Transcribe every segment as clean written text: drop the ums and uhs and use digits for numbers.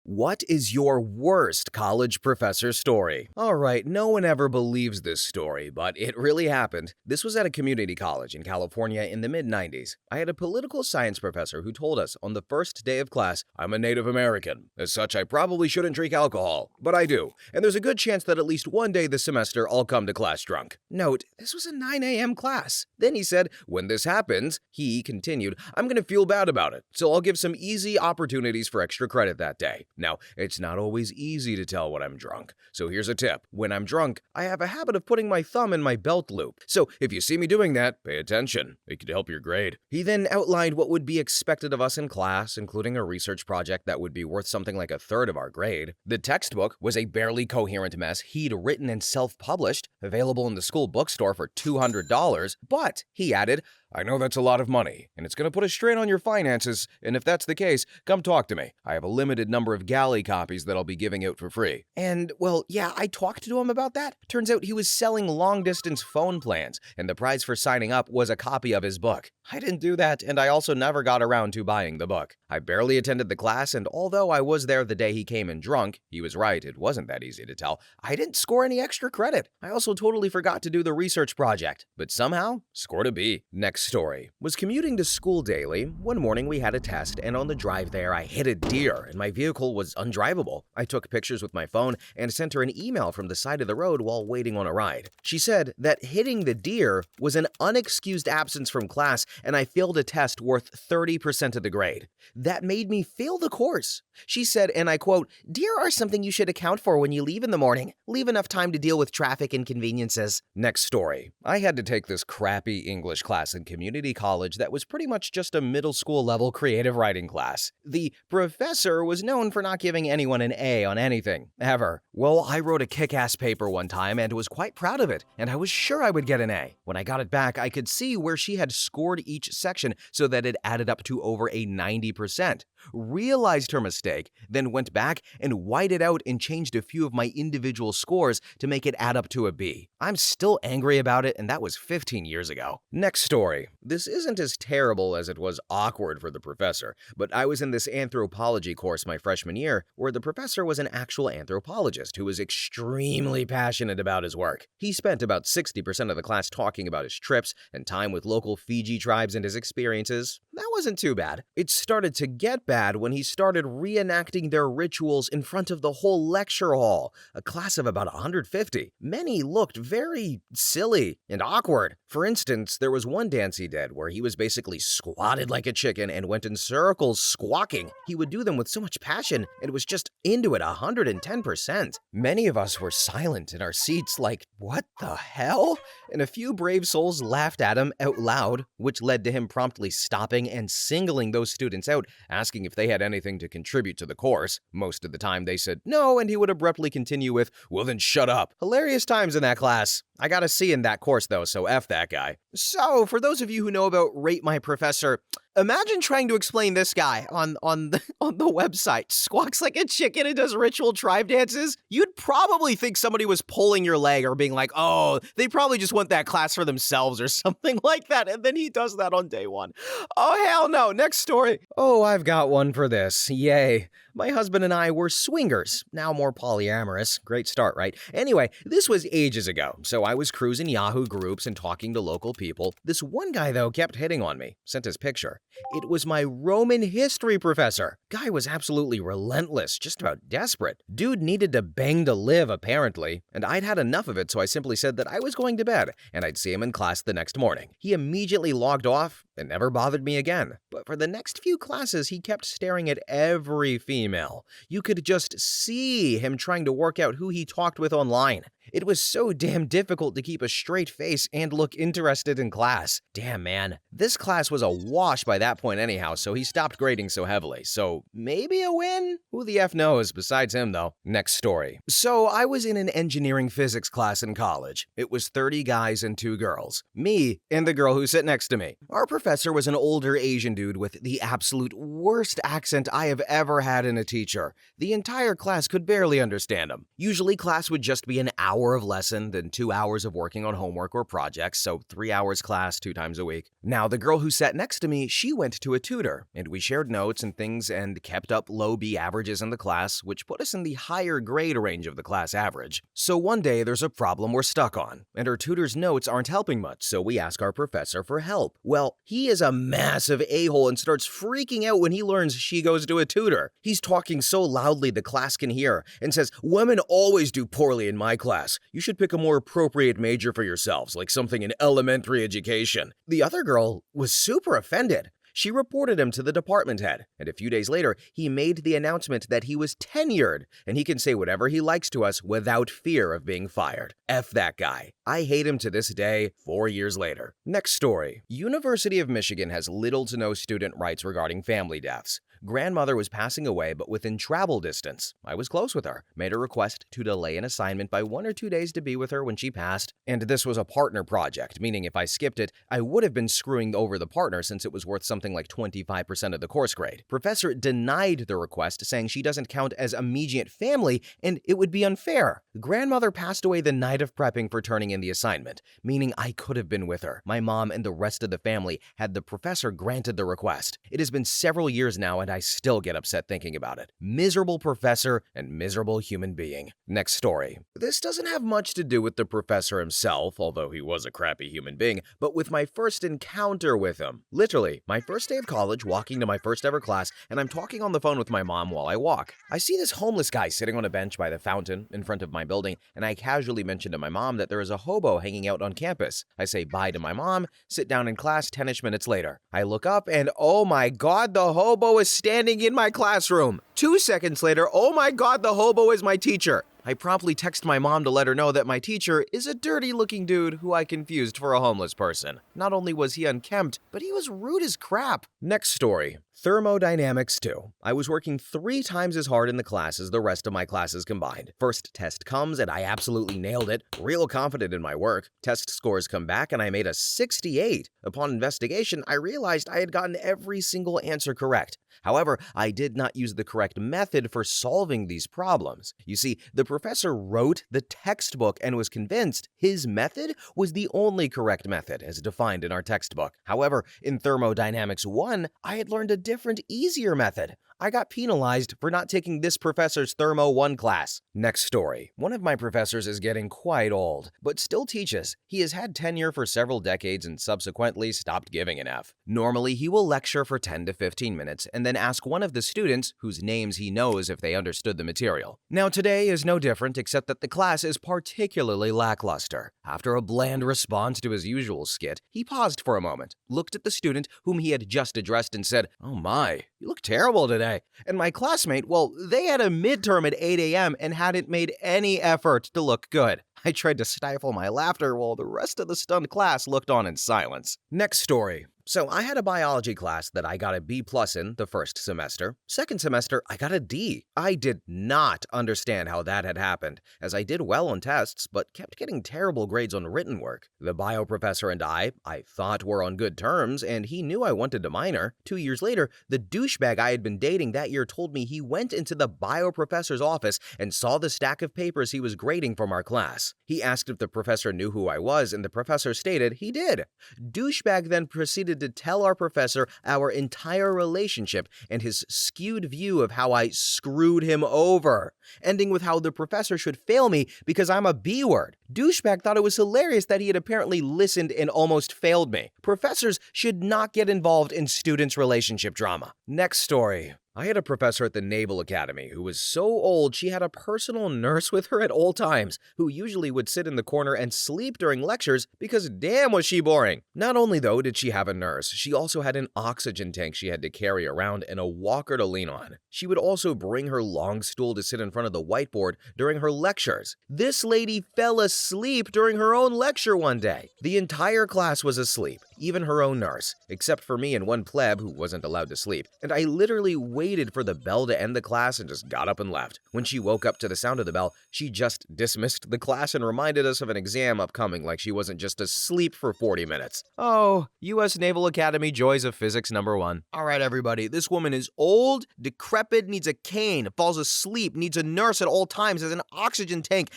What is your worst college professor story? Alright, no one ever believes this story, but it really happened. This was at a community college in California in the mid-90s. I had a political science professor who told us on the first day of class, "I'm a Native American. As such, I probably shouldn't drink alcohol, but I do, and there's a good chance that at least one day this semester I'll come to class drunk." Note, this was a 9 a.m. class. Then he said, "When this happens," he continued, "I'm gonna feel bad about it, so I'll give some easy opportunities for extra credit that day. Now, it's not always easy to tell when I'm drunk, so here's a tip. When I'm drunk, I have a habit of putting my thumb in my belt loop, so if you see me doing that, pay attention. It could help your grade." He then outlined what would be expected of us in class, including a research project that would be worth something like a third of our grade. The textbook was a barely coherent mess he'd written and self-published, available in the school bookstore for $200, but, he added, "I know that's a lot of money, and it's going to put a strain on your finances, and if that's the case, come talk to me. I have a limited number of galley copies that I'll be giving out for free." And, well, yeah, I talked to him about that. Turns out he was selling long-distance phone plans, and the prize for signing up was a copy of his book. I didn't do that, and I also never got around to buying the book. I barely attended the class, and although I was there the day he came in drunk, he was right, it wasn't that easy to tell, I didn't score any extra credit. I also totally forgot to do the research project, but somehow scored a B. Next story. Was commuting to school daily. One morning we had a test, and on the drive there I hit a deer, and my vehicle was undrivable. I took pictures with my phone and sent her an email from the side of the road while waiting on a ride. She said that hitting the deer was an unexcused absence from class, and I failed a test worth 30% of the grade. That made me fail the course. She said, and I quote, "Deer are something you should account for when you leave in the morning. Leave enough time to deal with traffic inconveniences." Next story. I had to take this crappy English class in community college that was pretty much just a middle school level creative writing class. The professor was known for not giving anyone an A on anything, ever. Well, I wrote a kick-ass paper one time and was quite proud of it, and I was sure I would get an A. When I got it back, I could see where she had scored each section so that it added up to over a 90%. Realized her mistake, then went back and whited out and changed a few of my individual scores to make it add up to a B. I'm still angry about it, and that was 15 years ago. Next story. This isn't as terrible as it was awkward for the professor, but I was in this anthropology course my freshman year where the professor was an actual anthropologist who was extremely passionate about his work. He spent about 60% of the class talking about his trips and time with local Fiji tribes and his experiences. That wasn't too bad. It started to get bad when he started reenacting their rituals in front of the whole lecture hall, a class of about 150. Many looked very silly and awkward. For instance, there was one dance he did where he was basically squatted like a chicken and went in circles squawking. He would do them with so much passion and was just into it 110%. Many of us were silent in our seats like, what the hell? And a few brave souls laughed at him out loud, which led to him promptly stopping and singling those students out, asking if they had anything to contribute to the course. Most of the time they said no, and he would abruptly continue with, "Well then shut up." Hilarious times in that class. I got a C in that course though, so F that guy. So, for those of you who know about Rate My Professor, imagine trying to explain this guy on the website. Squawks like a chicken and does ritual tribe dances. You'd probably think somebody was pulling your leg or being like, oh, they probably just want that class for themselves or something like that. And then he does that on day one. Oh, hell no. Next story. Oh, I've got one for this. Yay. My husband and I were swingers, now more polyamorous. Great start, right? Anyway, this was ages ago, so I was cruising Yahoo groups and talking to local people. This one guy, though, kept hitting on me. Sent his picture. It was my Roman history professor. Guy was absolutely relentless, just about desperate. Dude needed to bang to live, apparently, and I'd had enough of it, so I simply said that I was going to bed, and I'd see him in class the next morning. He immediately logged off and never bothered me again. But for the next few classes, he kept staring at every female. You could just see him trying to work out who he talked with online. It was so damn difficult to keep a straight face and look interested in class. Damn, man. This class was a wash by that point anyhow, so he stopped grading so heavily. So maybe a win? Who the F knows, besides him though. Next story. So I was in an engineering physics class in college. It was 30 guys and 2 girls. Me and the girl who sat next to me. Our professor was an older Asian dude with the absolute worst accent I have ever had in a teacher. The entire class could barely understand him. Usually class would just be an hour hour of lesson, then 2 hours of working on homework or projects, so 3 hours class 2 times a week. Now, the girl who sat next to me, she went to a tutor, and we shared notes and things and kept up low B averages in the class, which put us in the higher grade range of the class average. So one day, there's a problem we're stuck on, and our tutor's notes aren't helping much, so we ask our professor for help. Well, he is a massive a-hole and starts freaking out when he learns she goes to a tutor. He's talking so loudly the class can hear and says, "Women always do poorly in my class. You should pick a more appropriate major for yourselves, like something in elementary education." The other girl was super offended. She reported him to the department head, and a few days later, he made the announcement that he was tenured, and he can say whatever he likes to us without fear of being fired. F that guy. I hate him to this day, 4 years later. Next story. University of Michigan has little to no student rights regarding family deaths. Grandmother was passing away, but within travel distance. I was close with her, made a request to delay an assignment by 1 or 2 days to be with her when she passed, and this was a partner project, meaning if I skipped it, I would have been screwing over the partner since it was worth something like 25% of the course grade. Professor denied the request, saying she doesn't count as immediate family and it would be unfair. Grandmother passed away the night of prepping for turning in the assignment, meaning I could have been with her. My mom and the rest of the family had the professor granted the request. It has been several years now and I still get upset thinking about it. Miserable professor and miserable human being. Next story. This doesn't have much to do with the professor himself, although he was a crappy human being, but with my first encounter with him. Literally, my first day of college, walking to my first ever class, and I'm talking on the phone with my mom while I walk. I see this homeless guy sitting on a bench by the fountain in front of my building, and I casually mention to my mom that there is a hobo hanging out on campus. I say bye to my mom, sit down in class 10-ish minutes later. I look up and oh my god, the hobo is standing in my classroom. 2 seconds later, oh my god, the hobo is my teacher. I promptly text my mom to let her know that my teacher is a dirty-looking dude who I confused for a homeless person. Not only was he unkempt, but he was rude as crap. Next story. Thermodynamics 2. I was working 3 times as hard in the class as the rest of my classes combined. First test comes and I absolutely nailed it, real confident in my work. Test scores come back and I made a 68. Upon investigation, I realized I had gotten every single answer correct. However, I did not use the correct method for solving these problems. You see, the professor wrote the textbook and was convinced his method was the only correct method as defined in our textbook. However, in Thermodynamics 1, I had learned a different, easier method. I got penalized for not taking this professor's Thermo 1 class. Next story. One of my professors is getting quite old, but still teaches. He has had tenure for several decades and subsequently stopped giving an F. Normally, he will lecture for 10 to 15 minutes and then ask one of the students, whose names he knows if they understood the material. Now, today is no different except that the class is particularly lackluster. After a bland response to his usual skit, he paused for a moment, looked at the student whom he had just addressed and said, "Oh my, you look terrible today." And my classmate, well, they had a midterm at 8 a.m. and hadn't made any effort to look good. I tried to stifle my laughter while the rest of the stunned class looked on in silence. Next story. So I had a biology class that I got a B+ in the first semester. Second semester, I got a D. I did not understand how that had happened, as I did well on tests, but kept getting terrible grades on written work. The bio professor and I thought were on good terms, and he knew I wanted to minor. 2 years later, the douchebag I had been dating that year told me he went into the bio professor's office and saw the stack of papers he was grading from our class. He asked if the professor knew who I was, and the professor stated he did. Douchebag then proceeded to tell our professor our entire relationship and his skewed view of how I screwed him over, ending with how the professor should fail me because I'm a B-word. Douchebag thought it was hilarious that he had apparently listened and almost failed me. Professors should not get involved in students' relationship drama. Next story. I had a professor at the Naval Academy who was so old she had a personal nurse with her at all times, who usually would sit in the corner and sleep during lectures because damn was she boring. Not only though did she have a nurse, she also had an oxygen tank she had to carry around and a walker to lean on. She would also bring her long stool to sit in front of the whiteboard during her lectures. This lady fell asleep during her own lecture one day. The entire class was asleep, even her own nurse, except for me and one pleb who wasn't allowed to sleep, and I literally waited waited for the bell to end the class and just got up and left. When she woke up to the sound of the bell, she just dismissed the class and reminded us of an exam upcoming like she wasn't just asleep for 40 minutes. Oh, U.S. Naval Academy joys of physics number 1. All right, everybody, this woman is old, decrepit, needs a cane, falls asleep, needs a nurse at all times, has an oxygen tank,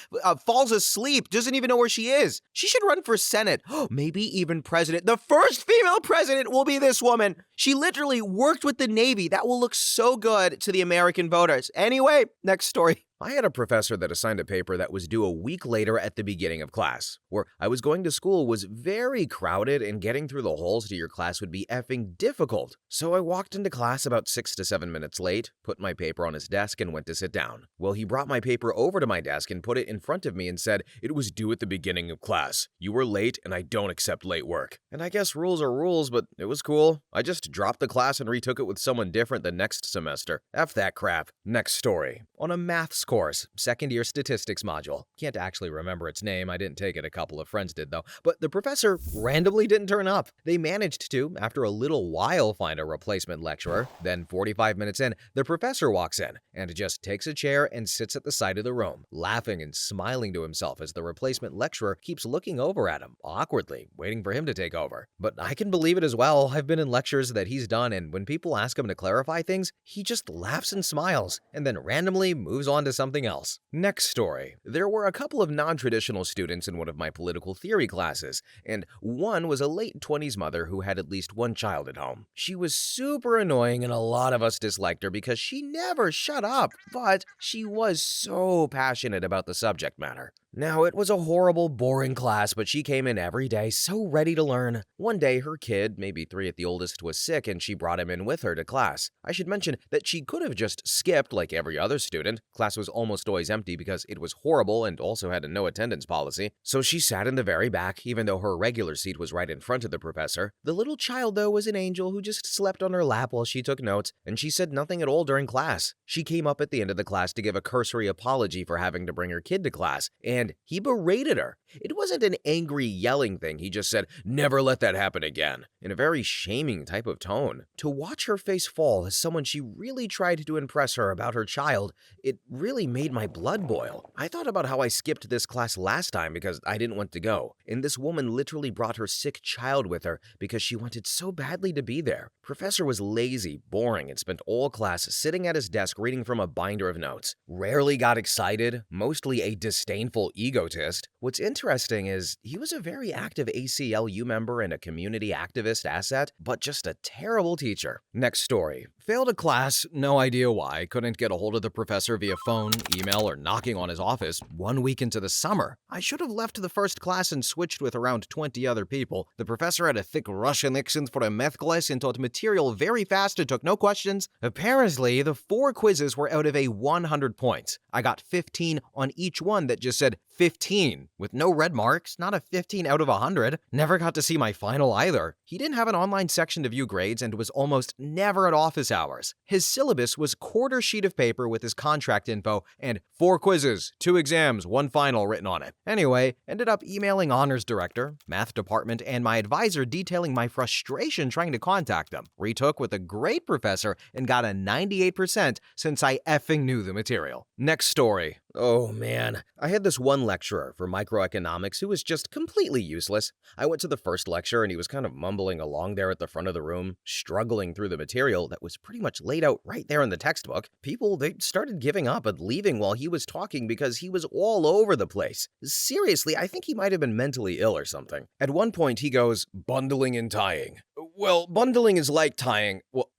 falls asleep, doesn't even know where she is. She should run for Senate, maybe even president. The first female president will be this woman. She literally worked with the Navy. That will look so good to the American voters. Anyway, next story. I had a professor that assigned a paper that was due a week later at the beginning of class. Where I was going to school was very crowded and getting through the halls to your class would be effing difficult. So I walked into class about 6 to 7 minutes late, put my paper on his desk and went to sit down. Well, he brought my paper over to my desk and put it in front of me and said, "It was due at the beginning of class. You were late and I don't accept late work." And I guess rules are rules, but it was cool. I just dropped the class and retook it with someone different the next semester. F that crap. Next story. On a maths course, second-year statistics module. Can't actually remember its name. I didn't take it. A couple of friends did, though. But the professor randomly didn't turn up. They managed to, after a little while, find a replacement lecturer. Then 45 minutes in, the professor walks in and just takes a chair and sits at the side of the room, laughing and smiling to himself as the replacement lecturer keeps looking over at him, awkwardly, waiting for him to take over. But I can believe it as well. I've been in lectures that he's done, and when people ask him to clarify things, he just laughs and smiles, and then randomly moves on to something else. Next story. There were a couple of non-traditional students in one of my political theory classes, and one was a late 20s mother who had at least one child at home. She was super annoying and a lot of us disliked her because she never shut up, but she was so passionate about the subject matter. Now, it was a horrible, boring class, but she came in every day so ready to learn. One day, her kid, maybe 3 at the oldest, was sick and she brought him in with her to class. I should mention that she could have just skipped like every other student. Class was almost always empty because it was horrible and also had a no attendance policy. So she sat in the very back, even though her regular seat was right in front of the professor. The little child, though, was an angel who just slept on her lap while she took notes, and she said nothing at all during class. She came up at the end of the class to give a cursory apology for having to bring her kid to class, and he berated her. It wasn't an angry yelling thing. He just said, "Never let that happen again," in a very shaming type of tone. To watch her face fall as someone she really tried to impress her about her child, it really made my blood boil. I thought about how I skipped this class last time because I didn't want to go, and this woman literally brought her sick child with her because she wanted so badly to be there. Professor was lazy, boring, and spent all class sitting at his desk reading from a binder of notes. Rarely got excited, mostly a disdainful egotist. What's interesting is he was a very active ACLU member and a community activist asset, but just a terrible teacher. Next story. Failed a class, no idea why, couldn't get a hold of the professor via phone, email, or knocking on his office 1 week into the summer. I should have left the first class and switched with around 20 other people. The professor had a thick Russian accent for a math class and taught material very fast and took no questions. Apparently, the 4 quizzes were out of a 100 points. I got 15 on each one that just said 15, with no red marks, not a 15 out of 100. Never got to see my final either. He didn't have an online section to view grades and was almost never at office hours. His syllabus was quarter sheet of paper with his contract info and 4 quizzes, 2 exams, 1 final written on it. Anyway, ended up emailing honors director, math department, and my advisor detailing my frustration trying to contact them. Retook with a great professor and got a 98% since I effing knew the material. Next story. Oh man, I had this one lecturer for microeconomics who was just completely useless. I went to the first lecture and he was kind of mumbling along there at the front of the room, struggling through the material that was pretty much laid out right there in the textbook. People, they started giving up and leaving while he was talking because he was all over the place. Seriously, I think he might have been mentally ill or something. At one point he goes, "Bundling and tying." Well, bundling is like tying. Well,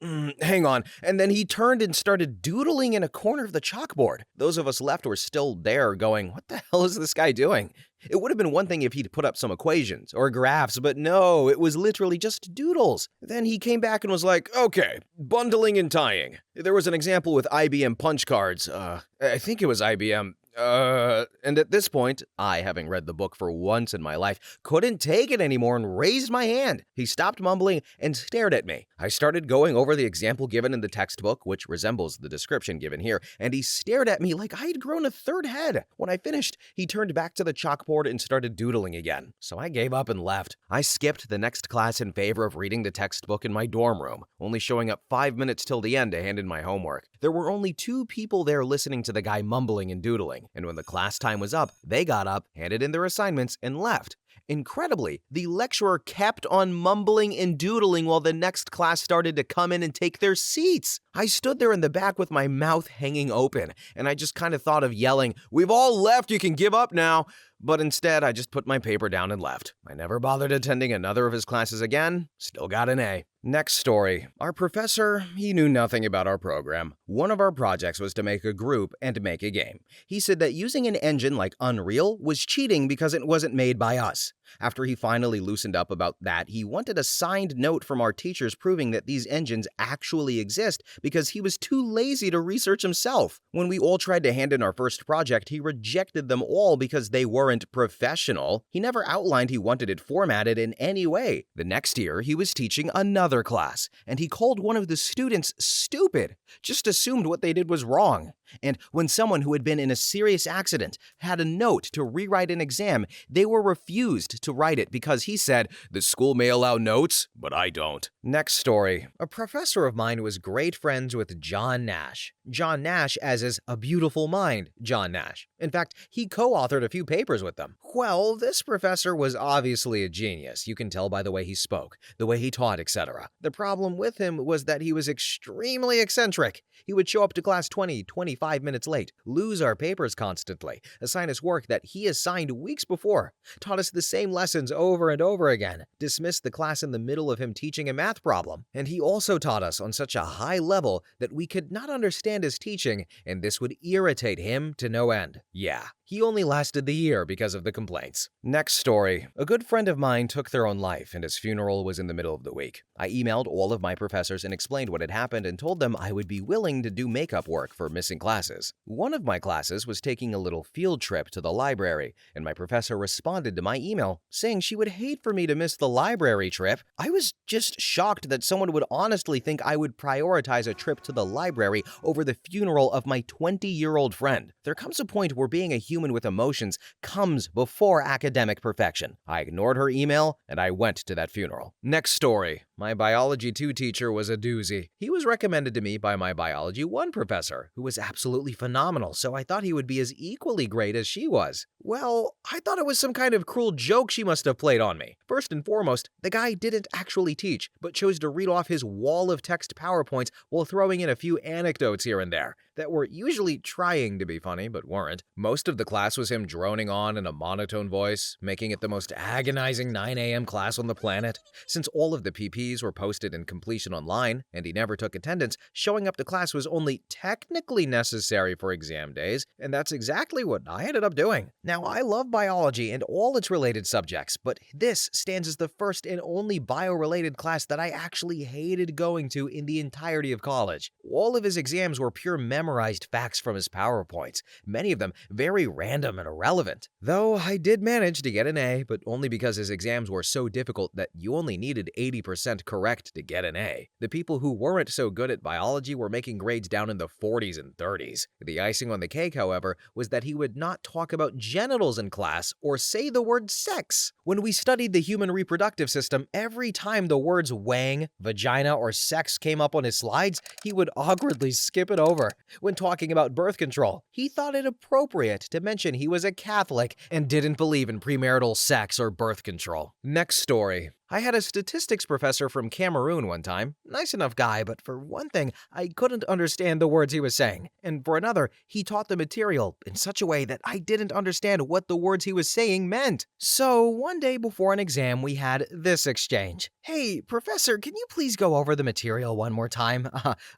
hang on. And then he turned and started doodling in a corner of the chalkboard. Those of us left were still there going, what the hell is this guy doing? It would have been one thing if he'd put up some equations or graphs, but no, it was literally just doodles. Then he came back and was like, "Okay, bundling and tying." There was an example with IBM punch cards. I think it was IBM. And at this point, I, having read the book for once in my life, couldn't take it anymore and raised my hand. He stopped mumbling and stared at me. I started going over the example given in the textbook, which resembles the description given here, and he stared at me like I had grown a third head. When I finished, he turned back to the chalkboard and started doodling again. So I gave up and left. I skipped the next class in favor of reading the textbook in my dorm room, only showing up 5 minutes till the end to hand in my homework. There were only 2 people there listening to the guy mumbling and doodling, and when the class time was up, they got up, handed in their assignments, and left. Incredibly, the lecturer kept on mumbling and doodling while the next class started to come in and take their seats. I stood there in the back with my mouth hanging open, and I just kind of thought of yelling, "We've all left, you can give up now." But instead, I just put my paper down and left. I never bothered attending another of his classes again. Still got an A. Next story. Our professor, he knew nothing about our program. One of our projects was to make a group and make a game. He said that using an engine like Unreal was cheating because it wasn't made by us. After he finally loosened up about that, he wanted a signed note from our teachers proving that these engines actually exist because he was too lazy to research himself. When we all tried to hand in our first project, he rejected them all because they weren't professional. He never outlined he wanted it formatted in any way. The next year, he was teaching another class, and he called one of the students stupid, just assumed what they did was wrong. And when someone who had been in a serious accident had a note to rewrite an exam, they were refused to write it because he said, "The school may allow notes, but I don't." Next story. A professor of mine was great friends with John Nash. John Nash, as is A Beautiful Mind, John Nash. In fact, he co-authored a few papers with them. Well, this professor was obviously a genius. You can tell by the way he spoke, the way he taught, etc. The problem with him was that he was extremely eccentric. He would show up to class 25 minutes late, lose our papers constantly, assign us work that he assigned weeks before, taught us the same lessons over and over again, dismissed the class in the middle of him teaching a math problem. And he also taught us on such a high level that we could not understand his teaching, and this would irritate him to no end. Yeah, he only lasted the year because of the complaints. Next story. A good friend of mine took their own life, and his funeral was in the middle of the week. I emailed all of my professors and explained what had happened and told them I would be willing to do makeup work for missing classes. One of my classes was taking a little field trip to the library, and my professor responded to my email saying she would hate for me to miss the library trip. I was just shocked that someone would honestly think I would prioritize a trip to the library over the funeral of my 20-year-old friend. There comes a point where being a human with emotions comes before academic perfection. I ignored her email, and I went to that funeral. Next story. My Biology 2 teacher was a doozy. He was recommended to me by my Biology 1 professor, who was absolutely phenomenal, so I thought he would be as equally great as she was. Well, I thought it was some kind of cruel joke she must have played on me. First and foremost, the guy didn't actually teach, but chose to read off his wall of text PowerPoints while throwing in a few anecdotes here and there that were usually trying to be funny, but weren't. Most of the class was him droning on in a monotone voice, making it the most agonizing 9 a.m. class on the planet. Since all of the PPs were posted in completion online, and he never took attendance, showing up to class was only technically necessary for exam days, and that's exactly what I ended up doing. Now, I love biology and all its related subjects, but this stands as the first and only bio-related class that I actually hated going to in the entirety of college. All of his exams were pure memorized facts from his PowerPoints, many of them very random and irrelevant. Though I did manage to get an A, but only because his exams were so difficult that you only needed 80% correct to get an A. The people who weren't so good at biology were making grades down in the 40s and 30s. The icing on the cake, however, was that he would not talk about genitals in class or say the word sex. When we studied the human reproductive system, every time the words wang, vagina, or sex came up on his slides, he would awkwardly skip it over. When talking about birth control, he thought it appropriate to mention he was a Catholic and didn't believe in premarital sex or birth control. Next story. I had a statistics professor from Cameroon one time. Nice enough guy, but for one thing, I couldn't understand the words he was saying. And for another, he taught the material in such a way that I didn't understand what the words he was saying meant. So one day before an exam, we had this exchange. "Hey, professor, can you please go over the material one more time?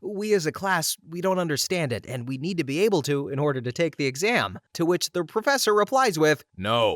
We as a class, we don't understand it, and we need to be able to in order to take the exam." To which the professor replies with, "No."